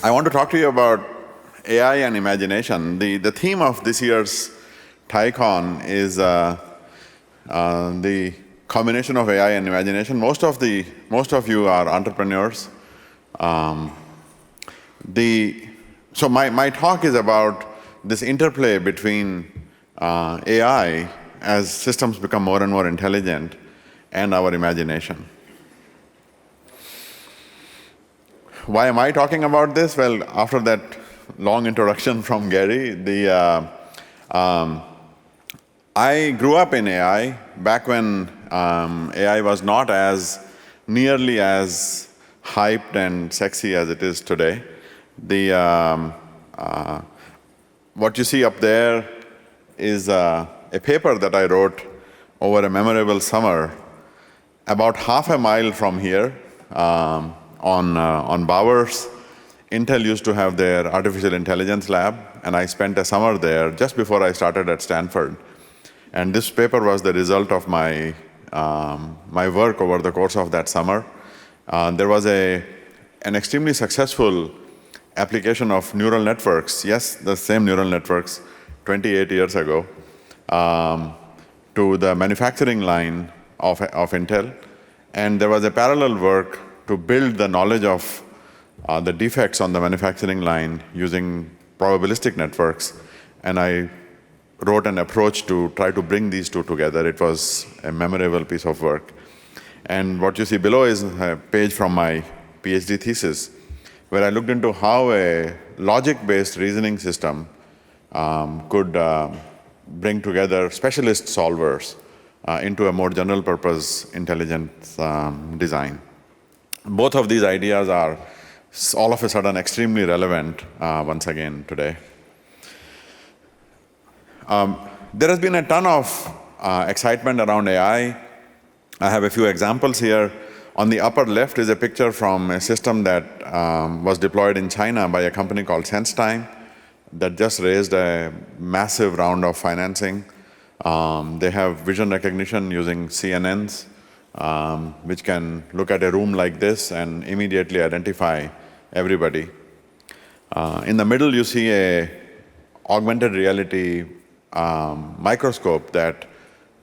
I want to talk to you about AI and imagination. The theme of this year's TiEcon is the combination of AI and imagination. Most of you are entrepreneurs. So my talk is about this interplay between AI as systems become more and more intelligent and our imagination. Why am I talking about this? Well, after that long introduction from Gary, I grew up in AI back when AI was not nearly as hyped and sexy as it is today. What you see up there is a paper that I wrote over a memorable summer about half a mile from here on Bowers. Intel used to have their artificial intelligence lab, and I spent a summer there just before I started at Stanford. And this paper was the result of my work over the course of that summer. There was an extremely successful application of neural networks, yes, the same neural networks 28 years ago, to the manufacturing line of Intel. And there was a parallel work to build the knowledge of the defects on the manufacturing line using probabilistic networks. And I wrote an approach to try to bring these two together. It was a memorable piece of work. And what you see below is a page from my PhD thesis, where I looked into how a logic-based reasoning system could bring together specialist solvers into a more general-purpose intelligence design. Both of these ideas are all of a sudden extremely relevant once again today. There has been a ton of excitement around AI. I have a few examples here. On the upper left is a picture from a system that was deployed in China by a company called SenseTime that just raised a massive round of financing. They have vision recognition using CNNs, which can look at a room like this and immediately identify everybody. In the middle, you see a augmented reality microscope that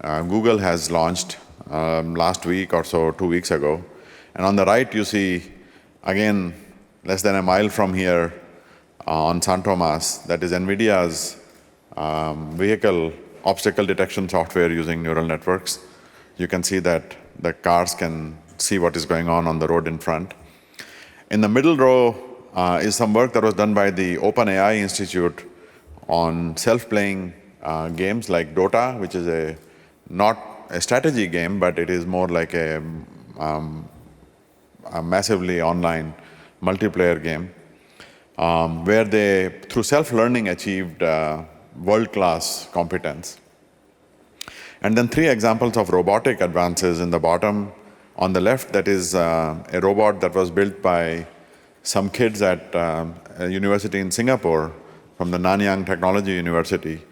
Google has launched last week or so, 2 weeks ago. And on the right, you see, again, less than a mile from here on San Tomas, that is NVIDIA's vehicle obstacle detection software using neural networks. You can see that the cars can see what is going on the road in front. In the middle row is some work that was done by the OpenAI Institute on self-playing games like Dota, which is not a strategy game, but it is more like a massively online multiplayer game, where they, through self-learning, achieved world-class competence. And then 3 examples of robotic advances in the bottom. On the left, that is a robot that was built by some kids at a university in Singapore from the Nanyang Technology University.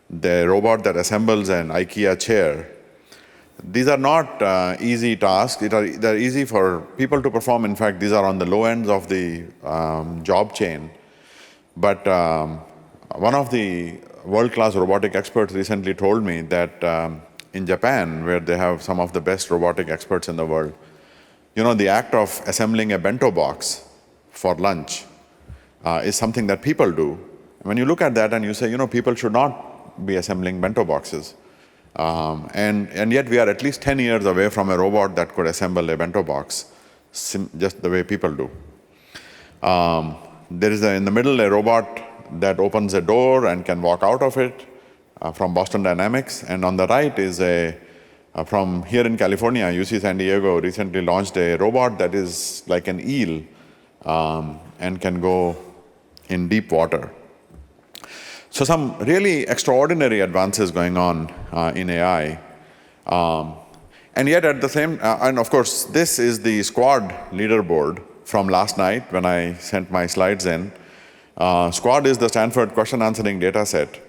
The robot that assembles an IKEA chair. These are not easy tasks. They're easy for people to perform. In fact, these are on the low ends of the job chain. But one of the world-class robotic experts recently told me that in Japan, where they have some of the best robotic experts in the world, the act of assembling a bento box for lunch is something that people do. When you look at that and you say, people should not be assembling bento boxes. And yet we are at least 10 years away from a robot that could assemble a bento box, just the way people do. There is in the middle a robot that opens a door and can walk out of it from Boston Dynamics. And on the right is from here in California, UC San Diego recently launched a robot that is like an eel and can go in deep water. So some really extraordinary advances going on in AI. And yet at the same, and of course, this is the squad leaderboard from last night when I sent my slides in. Squad is the Stanford question answering data set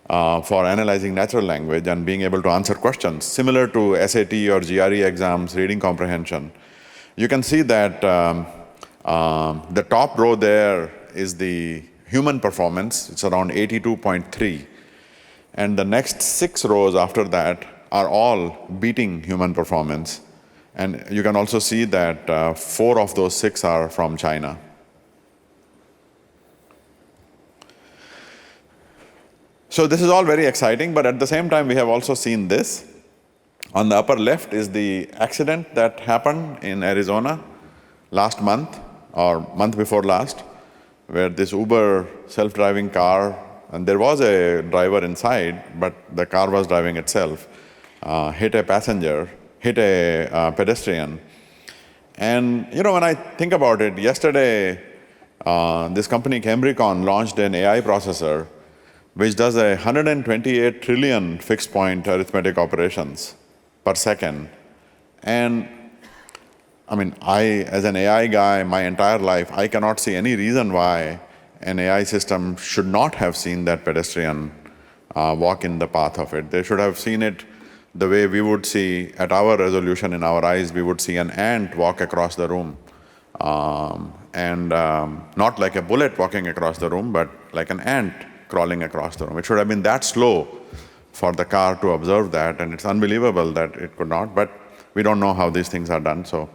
for analyzing natural language and being able to answer questions, similar to SAT or GRE exams, reading comprehension. You can see that the top row there is the human performance. It's around 82.3. And the next 6 rows after that are all beating human performance. And you can also see that 4 of those 6 are from China. So this is all very exciting, but at the same time, we have also seen this. On the upper left is the accident that happened in Arizona last month, or month before last, where this Uber self-driving car, and there was a driver inside, but the car was driving itself, hit a passenger, hit a pedestrian. And when I think about it, yesterday, this company TiEcon launched an AI processor which does 128 trillion fixed point arithmetic operations per second. And I mean, as an AI guy, my entire life, I cannot see any reason why an AI system should not have seen that pedestrian walk in the path of it. They should have seen it the way we would see, at our resolution in our eyes, we would see an ant walk across the room. Not like a bullet walking across the room, but like an ant crawling across the room. It should have been that slow for the car to observe that, and it's unbelievable that it could not, but we don't know how these things are done. So,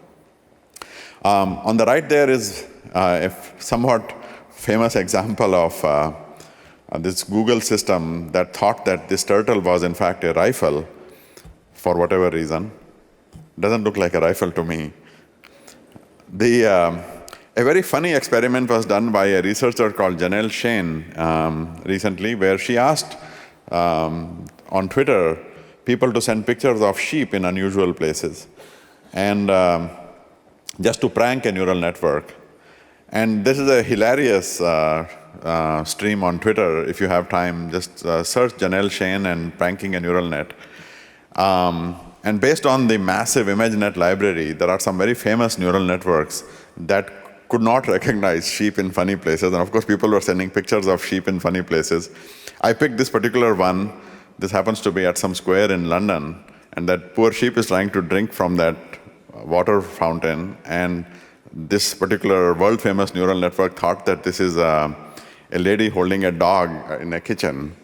on the right there is a somewhat famous example of this Google system that thought that this turtle was in fact a rifle for whatever reason. Doesn't look like a rifle to me. A very funny experiment was done by a researcher called Janelle Shane recently, where she asked on Twitter people to send pictures of sheep in unusual places, and just to prank a neural network. And this is a hilarious stream on Twitter. If you have time, just search Janelle Shane and pranking a neural net. And based on the massive ImageNet library, there are some very famous neural networks that could not recognize sheep in funny places. And of course, people were sending pictures of sheep in funny places. I picked this particular one. This happens to be at some square in London. And that poor sheep is trying to drink from that water fountain. And this particular world-famous neural network thought that this is a lady holding a dog in a kitchen.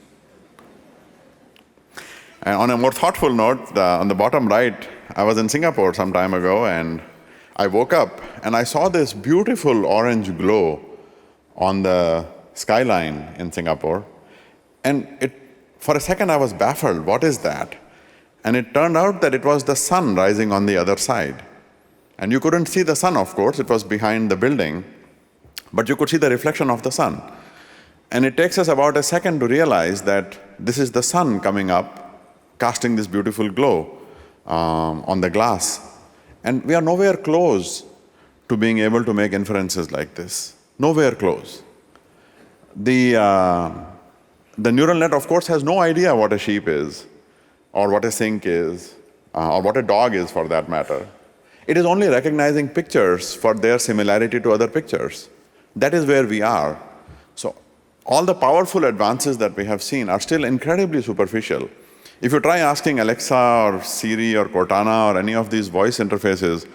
And on a more thoughtful note, on the bottom right, I was in Singapore some time ago, and I woke up and I saw this beautiful orange glow on the skyline in Singapore. And for a second I was baffled, what is that? And it turned out that it was the sun rising on the other side. And you couldn't see the sun, of course, it was behind the building, but you could see the reflection of the sun. And it takes us about a second to realize that this is the sun coming up, casting this beautiful glow on the glass. And we are nowhere close to being able to make inferences like this. Nowhere close. The neural net, of course, has no idea what a sheep is, or what a sink is, or what a dog is for that matter. It is only recognizing pictures for their similarity to other pictures. That is where we are. So all the powerful advances that we have seen are still incredibly superficial. If you try asking Alexa or Siri or Cortana or any of these voice interfaces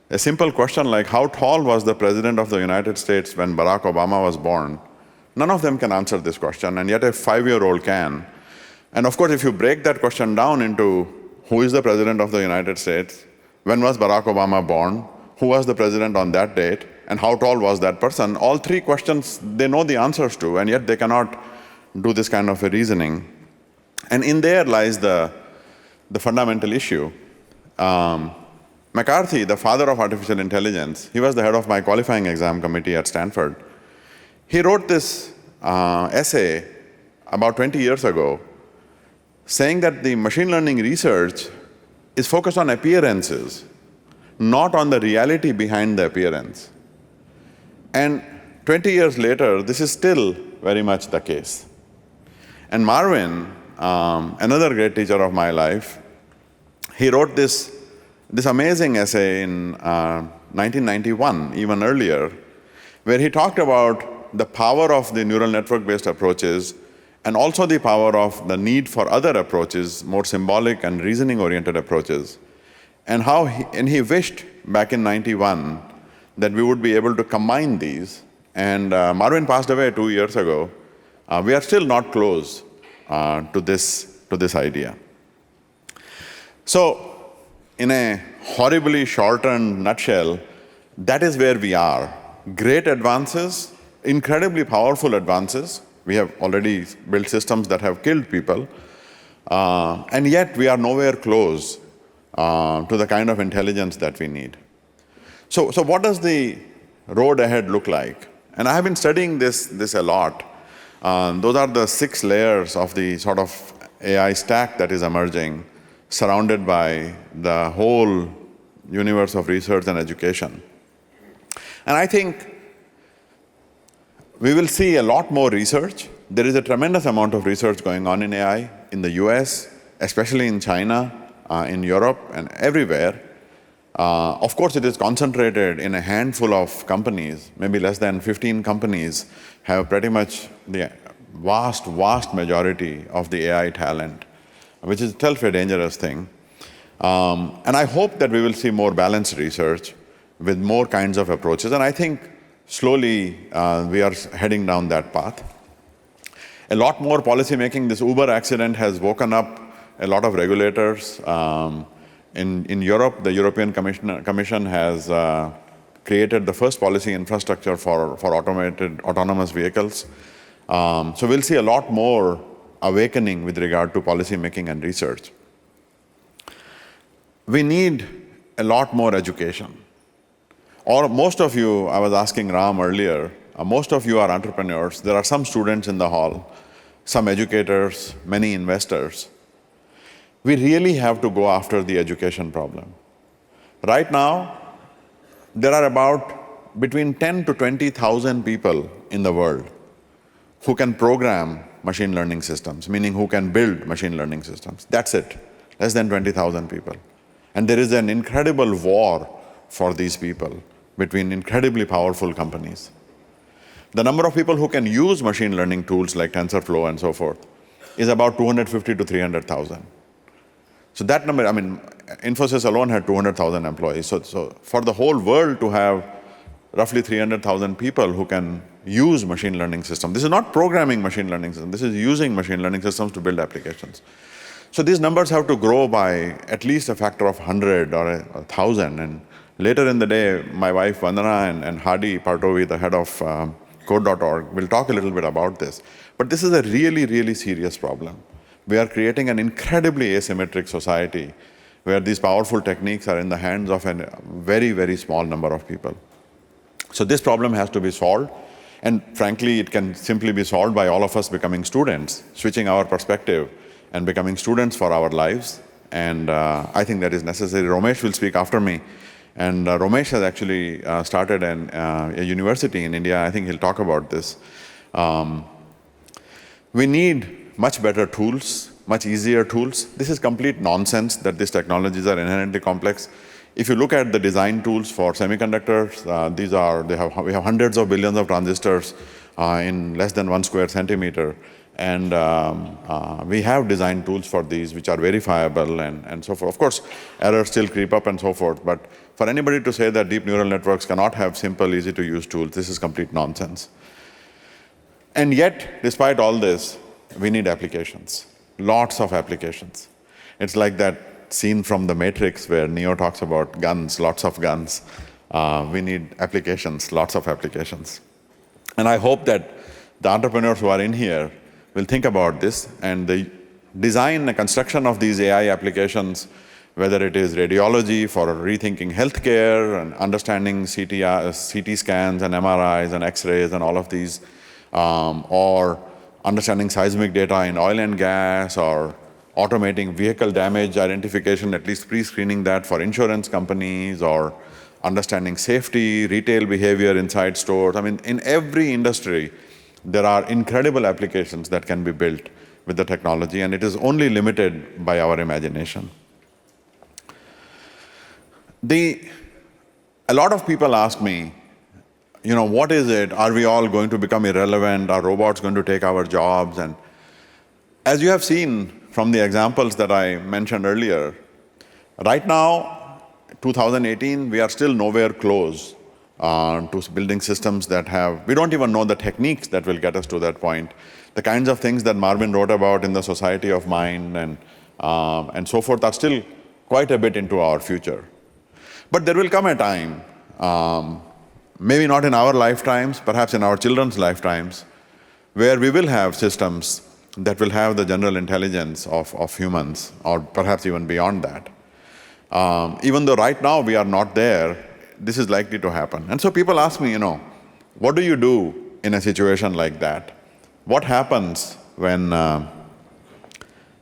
a simple question like, how tall was the President of the United States when Barack Obama was born? None of them can answer this question, and yet a 5-year-old can. And of course, if you break that question down into who is the President of the United States, when was Barack Obama born, who was the president on that date, and how tall was that person, all 3 questions they know the answers to, and yet they cannot do this kind of a reasoning. And in there lies the fundamental issue. McCarthy, the father of artificial intelligence, he was the head of my qualifying exam committee at Stanford. He wrote this essay about 20 years ago saying that the machine learning research is focused on appearances, not on the reality behind the appearance. And 20 years later, this is still very much the case. And Marvin, another great teacher of my life, he wrote this amazing essay in 1991, even earlier, where he talked about the power of the neural network-based approaches and also the power of the need for other approaches, more symbolic and reasoning-oriented approaches, and how he wished back in 91 that we would be able to combine these And Marvin passed away 2 years ago. We are still not close to this idea. So, in a horribly shortened nutshell, that is where we are. Great advances, incredibly powerful advances. We have already built systems that have killed people. And yet we are nowhere close to the kind of intelligence that we need. So what does the road ahead look like? And I have been studying this a lot. Those are the 6 layers of the sort of AI stack that is emerging, surrounded by the whole universe of research and education. And I think we will see a lot more research. There is a tremendous amount of research going on in AI in the US, especially in China, in Europe, and everywhere. Of course, it is concentrated in a handful of companies. Maybe less than 15 companies have pretty much the vast majority of the AI talent, which is itself a dangerous thing. And I hope that we will see more balanced research with more kinds of approaches. And I think slowly we are heading down that path. A lot more policy making. This Uber accident has woken up a lot of regulators. In Europe, the European Commission has created the first policy infrastructure for autonomous vehicles. So we'll see a lot more awakening with regard to policy making and research. We need a lot more education. Or most of you, I was asking Ram earlier, most of you are entrepreneurs. There are some students in the hall, some educators, many investors. We really have to go after the education problem. Right now, there are about between 10 to 20,000 people in the world who can program machine learning systems, meaning who can build machine learning systems. That's it, less than 20,000 people. And there is an incredible war for these people between incredibly powerful companies. The number of people who can use machine learning tools like TensorFlow and so forth is about 250 to 300,000. So that number, I mean, Infosys alone had 200,000 employees. So for the whole world to have roughly 300,000 people who can use machine learning systems. This is not programming machine learning systems. This is using machine learning systems to build applications. So these numbers have to grow by at least a factor of 100 or 1,000. And later in the day, my wife Vandana and Hadi Partovi, the head of Code.org, will talk a little bit about this. But this is a really serious problem. We are creating an incredibly asymmetric society where these powerful techniques are in the hands of a very small number of people. So this problem has to be solved. And frankly, it can simply be solved by all of us becoming students, switching our perspective and becoming students for our lives. And I think that is necessary. Romesh will speak after me. And Romesh has actually started a university in India. I think he'll talk about this. We need much better tools, much easier tools. This is complete nonsense that these technologies are inherently complex. If you look at the design tools for semiconductors, we have hundreds of billions of transistors in less than 1 square centimeter. And we have design tools for these which are verifiable and so forth. Of course, errors still creep up and so forth. But for anybody to say that deep neural networks cannot have simple, easy to use tools, this is complete nonsense. And yet, despite all this, we need applications, lots of applications. It's like that scene from The Matrix where Neo talks about guns, lots of guns. We need applications, lots of applications. And I hope that the entrepreneurs who are in here will think about this and the design and construction of these AI applications, whether it is radiology for rethinking healthcare and understanding CT scans and MRIs and X-rays and all of these, or understanding seismic data in oil and gas, or automating vehicle damage identification, at least pre-screening that for insurance companies, or understanding safety, retail behavior inside stores. I mean, in every industry, there are incredible applications that can be built with the technology, and it is only limited by our imagination. A lot of people ask me, what is it? Are we all going to become irrelevant? Are robots going to take our jobs? And as you have seen from the examples that I mentioned earlier, right now, 2018, we are still nowhere close to building systems that we don't even know the techniques that will get us to that point. The kinds of things that Marvin wrote about in the Society of Mind and so forth are still quite a bit into our future. But there will come a time, maybe not in our lifetimes, perhaps in our children's lifetimes, where we will have systems that will have the general intelligence of humans, or perhaps even beyond that. Even though right now we are not there, this is likely to happen. And so people ask me, what do you do in a situation like that? What happens when,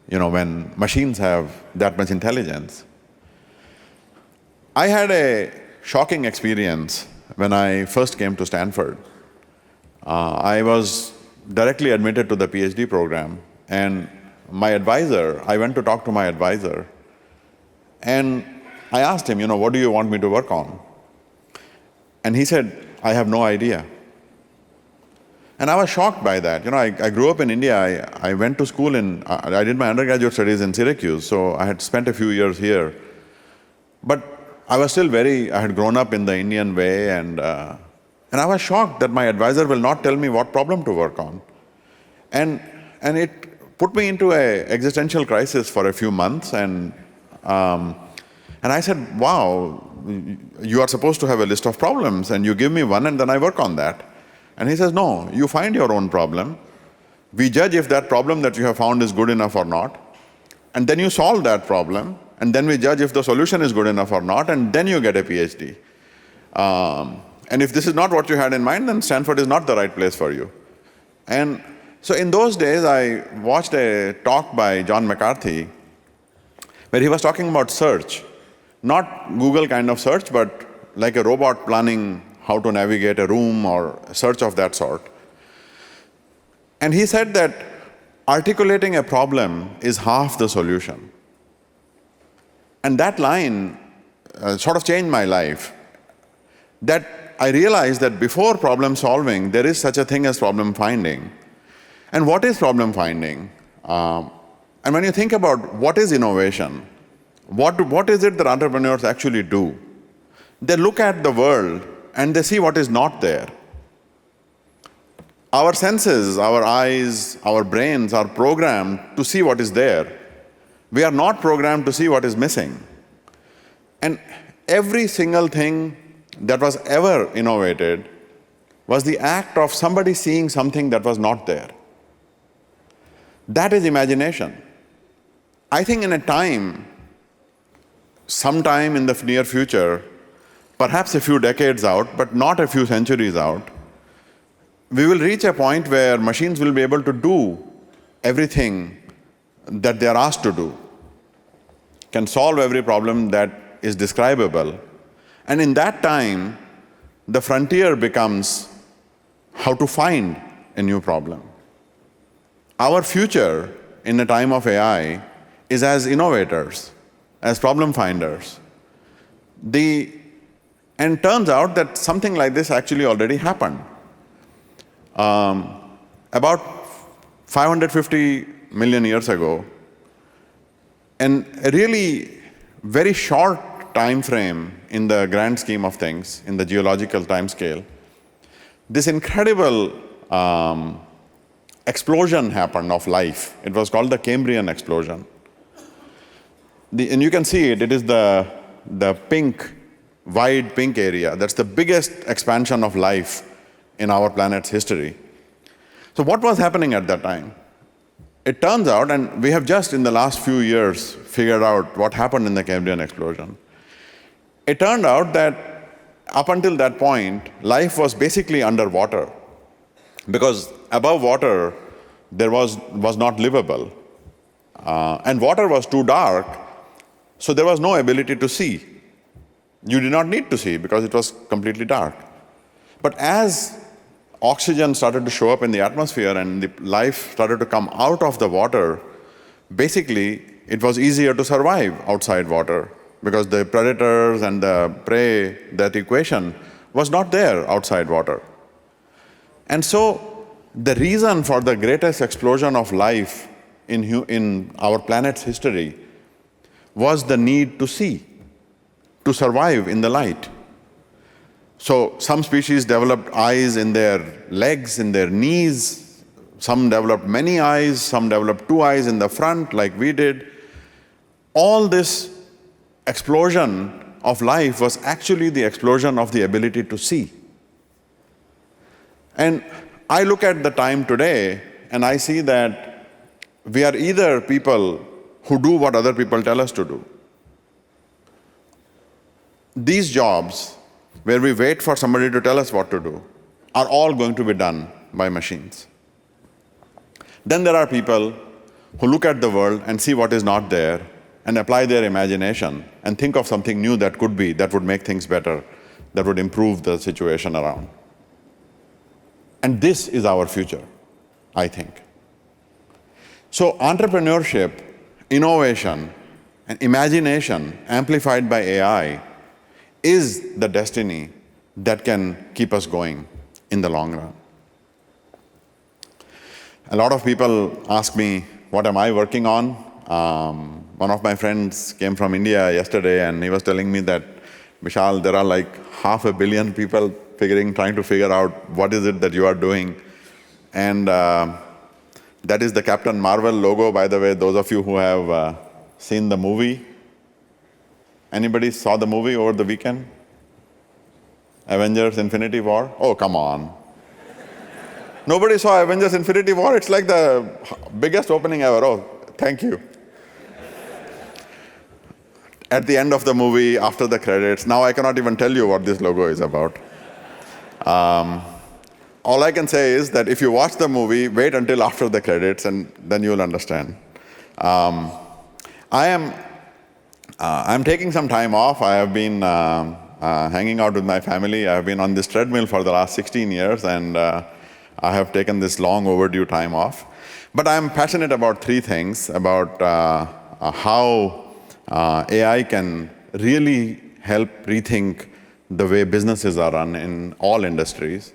when machines have that much intelligence? I had a shocking experience when I first came to Stanford. I was directly admitted to the PhD program, and I went to talk to my advisor, and I asked him, what do you want me to work on? And he said, I have no idea. And I was shocked by that. I grew up in India. I went to school I did my undergraduate studies in Syracuse, so I had spent a few years here. But I was still I had grown up in the Indian way, and I was shocked that my advisor will not tell me what problem to work on. And it put me into an existential crisis for a few months, and I said, wow, you are supposed to have a list of problems, and you give me one, and then I work on that. And he says, no, you find your own problem. We judge if that problem that you have found is good enough or not, and then you solve that problem, and then we judge if the solution is good enough or not, and then you get a PhD. And if this is not what you had in mind, then Stanford is not the right place for you. And so in those days, I watched a talk by John McCarthy where he was talking about search. Not Google kind of search, but like a robot planning how to navigate a room or search of that sort. And he said that articulating a problem is half the solution. And that line sort of changed my life. That I realized that before problem solving, there is such a thing as problem finding. And what is problem finding? And when you think about what is innovation, what is it that entrepreneurs actually do? They look at the world and they see what is not there. Our senses, our eyes, our brains are programmed to see what is there. We are not programmed to see what is missing. And every single thing that was ever innovated was the act of somebody seeing something that was not there. That is imagination. I think in a time, sometime in the near future, perhaps a few decades out, but not a few centuries out, we will reach a point where machines will be able to do everything that they are asked to do, can solve every problem that is describable. And in that time, the frontier becomes how to find a new problem. Our future in a time of AI is as innovators, as problem finders. And turns out that something like this actually already happened. About 550 million years ago, and a really very short time frame in the grand scheme of things, in the geological time scale, this incredible explosion happened of life. It was called the Cambrian explosion. And you can see it is the pink, wide pink area. That's the biggest expansion of life in our planet's history. So what was happening at that time? It turns out, and we have just in the last few years figured out what happened in the Cambrian explosion. It turned out that up until that point, life was basically underwater, because above water there was not livable. And water was too dark, so there was no ability to see. You did not need to see because it was completely dark. But as oxygen started to show up in the atmosphere and the life started to come out of the water, basically it was easier to survive outside water because the predators and the prey, that equation was not there outside water. And so the reason for the greatest explosion of life in our planet's history was the need to see, to survive in the light. So some species developed eyes in their legs, in their knees. Some developed many eyes, some developed 2 eyes in the front like we did. All this explosion of life was actually the explosion of the ability to see. And I look at the time today and I see that we are either people who do what other people tell us to do. These jobs, where we wait for somebody to tell us what to do, are all going to be done by machines. Then there are people who look at the world and see what is not there and apply their imagination and think of something new that could be, that would make things better, that would improve the situation around. And this is our future, I think. So entrepreneurship, innovation, and imagination amplified by AI is the destiny that can keep us going in the long run. A lot of people ask me, what am I working on? One of my friends came from India yesterday and he was telling me that, Vishal, there are like 500 million people trying to figure out what is it that you are doing. And that is the Captain Marvel logo, by the way, those of you who have seen the movie. Anybody saw the movie over the weekend? Avengers Infinity War? Oh, come on. Nobody saw Avengers Infinity War? It's like the biggest opening ever. Oh, thank you. At the end of the movie, after the credits, now I cannot even tell you what this logo is about. All I can say is that if you watch the movie, wait until after the credits and then you'll understand. I'm taking some time off. I have been hanging out with my family. I have been on this treadmill for the last 16 years and I have taken this long overdue time off. But I'm passionate about 3 things, about how AI can really help rethink the way businesses are run in all industries.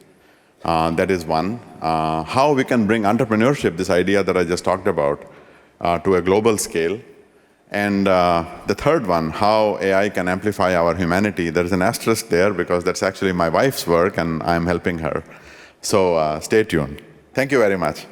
That is one. How we can bring entrepreneurship, this idea that I just talked about, to a global scale. And the third one, how AI can amplify our humanity. There's an asterisk there because that's actually my wife's work and I'm helping her. So stay tuned. Thank you very much.